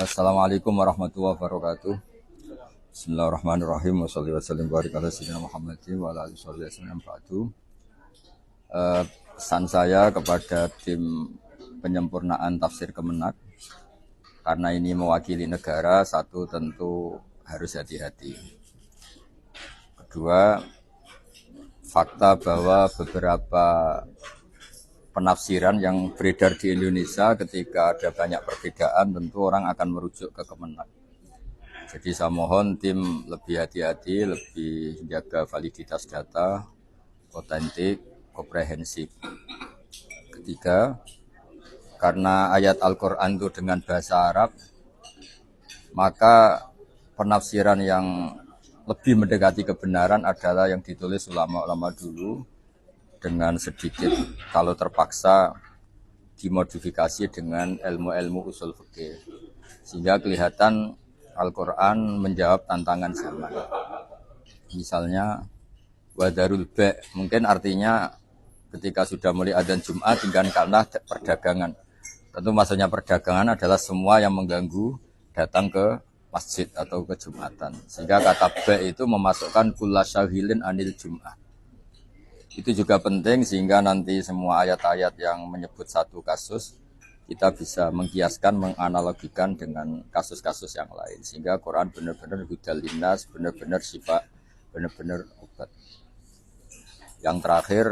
Assalamualaikum warahmatullahi wabarakatuh. Bismillahirrahmanirrahim. Wassallallahu wasallam barik ala sayyidina Muhammadin wa ala alihi wasallam. Pesan saya kepada tim penyempurnaan tafsir Kemenak, karena ini mewakili negara, satu tentu harus hati-hati. Kedua, fakta bahwa beberapa penafsiran yang beredar di Indonesia ketika ada banyak perbedaan, tentu orang akan merujuk ke Kemenak. Jadi saya mohon tim lebih hati-hati, lebih jaga validitas data, otentik, komprehensif. Ketiga, karena ayat Al-Quran itu dengan bahasa Arab, maka penafsiran yang lebih mendekati kebenaran adalah yang ditulis ulama-ulama dulu, dengan sedikit kalau terpaksa dimodifikasi dengan ilmu-ilmu usul fikih, sehingga kelihatan Al-Quran menjawab tantangan zaman. Misalnya wadarul ba' mungkin artinya ketika sudah mulai adzan Jumat tinggalkanlah perdagangan. Tentu maksudnya perdagangan adalah semua yang mengganggu datang ke masjid atau ke Jumatan, sehingga kata ba' itu memasukkan kullasyahilin anil Jum'ah. Itu juga penting sehingga nanti semua ayat-ayat yang menyebut satu kasus kita bisa mengkiaskan, menganalogikan dengan kasus-kasus yang lain, sehingga Quran benar-benar hudal linnas, benar-benar syifa, benar-benar obat. Yang terakhir,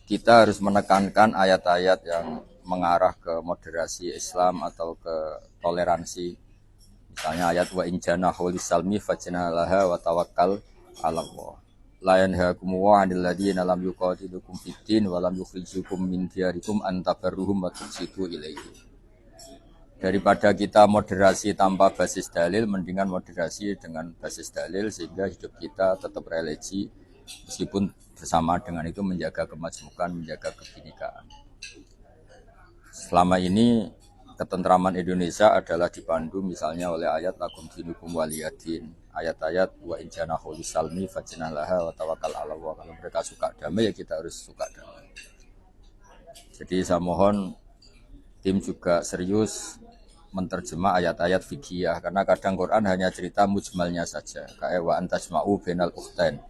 kita harus menekankan ayat-ayat yang mengarah ke moderasi Islam atau ke toleransi. Misalnya ayat wa in janahu lisalmi fajnalaha wa tawakkal 'ala Allah. La yanhaakum wa 'anil ladzina lam yuqatilukum fid-din wa lam yukhrijukum min diyarikum an tabarruhum wa tuqsitu ilaihi. Daripada kita moderasi tanpa basis dalil, mendingan moderasi dengan basis dalil sehingga hidup kita tetap religi, meskipun bersama dengan itu menjaga kemajmukan, menjaga kebinekaan. Selama ini ketentraman Indonesia adalah dipandu misalnya oleh ayat lakum dinukum waliyadin, ayat-ayat wa in janahu lisalmi fajnalaha wa tawakkal 'ala Allah. Kalau mereka suka damai ya kita harus suka damai. Jadi saya mohon tim juga serius menterjemah ayat-ayat fikih, karena kadang Quran hanya cerita mujmalnya saja, kayak wa antasma'u bainal ukhtain.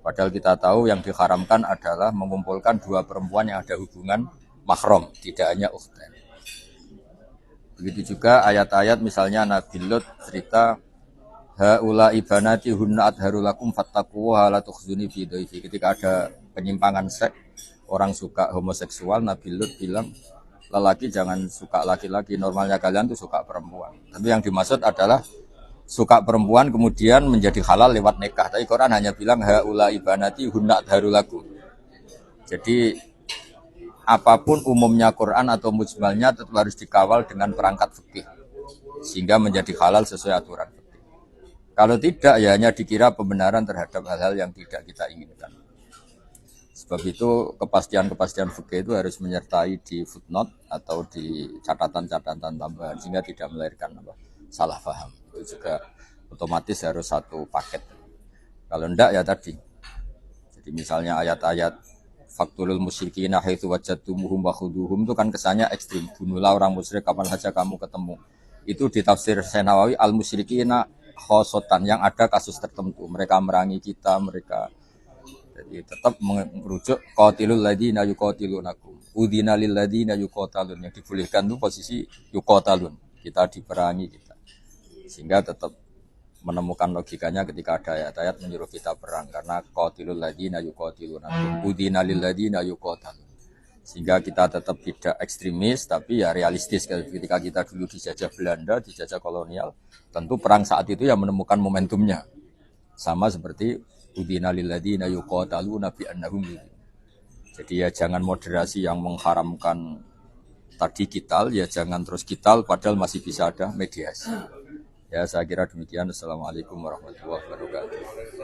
Padahal kita tahu yang diharamkan adalah mengumpulkan dua perempuan yang ada hubungan mahram, tidak hanya ukhtain. Begitu juga ayat-ayat misalnya Nabi Lut cerita haula ibanati hunna adharu lakum fattaquha la tukhzuni fi dhaifi. Ketika ada penyimpangan seks, orang suka homoseksual, Nabi Lut bilang lelaki jangan suka laki-laki, normalnya kalian tuh suka perempuan. Tapi yang dimaksud adalah suka perempuan kemudian menjadi halal lewat nikah. Tapi Quran hanya bilang haula ibanati hunna adharu lakum. Jadi apapun umumnya Quran atau mujmalnya tetap harus dikawal dengan perangkat fikih sehingga menjadi halal sesuai aturan fikih. Kalau tidak ya hanya dikira pembenaran terhadap hal-hal yang tidak kita inginkan. Sebab itu kepastian-kepastian fikih itu harus menyertai di footnote atau di catatan-catatan tambahan sehingga tidak melahirkan salah paham. Itu juga otomatis harus satu paket. Kalau enggak ya tadi. Jadi misalnya ayat-ayat faktulul musyrikina haitsu wajadtumuhum wa khuduhum itu kan kesannya ekstrim. Bunuhlah orang musyrik kapan saja kamu ketemu. Itu di tafsir Syekh Nawawi al musyrikina khosotan, yang ada kasus tertentu. Mereka merangi kita, mereka jadi tetap merujuk qatilul ladzina yuqatilunakum. Udina lil ladzina yuqatalun, yang dibolehkan itu posisi yuqatalun. Kita diperangi kita. Sehingga tetap menemukan logikanya ketika ada ayat-ayat menyuruh kita perang, karena qatilul ladzina yuqatilunakum udina lil ladzina yuqatalun, sehingga kita tetap tidak ekstremis tapi ya realistis. Ketika kita dulu dijajah Belanda, dijajah kolonial, tentu perang saat itu ya menemukan momentumnya sama seperti udina lil ladzina yuqataluna bi annahum. Jadi ya jangan moderasi yang mengharamkan tadi kital, ya jangan terus kital padahal masih bisa ada mediasi. Ya saya kira demikian. Assalamualaikum warahmatullahi wabarakatuh.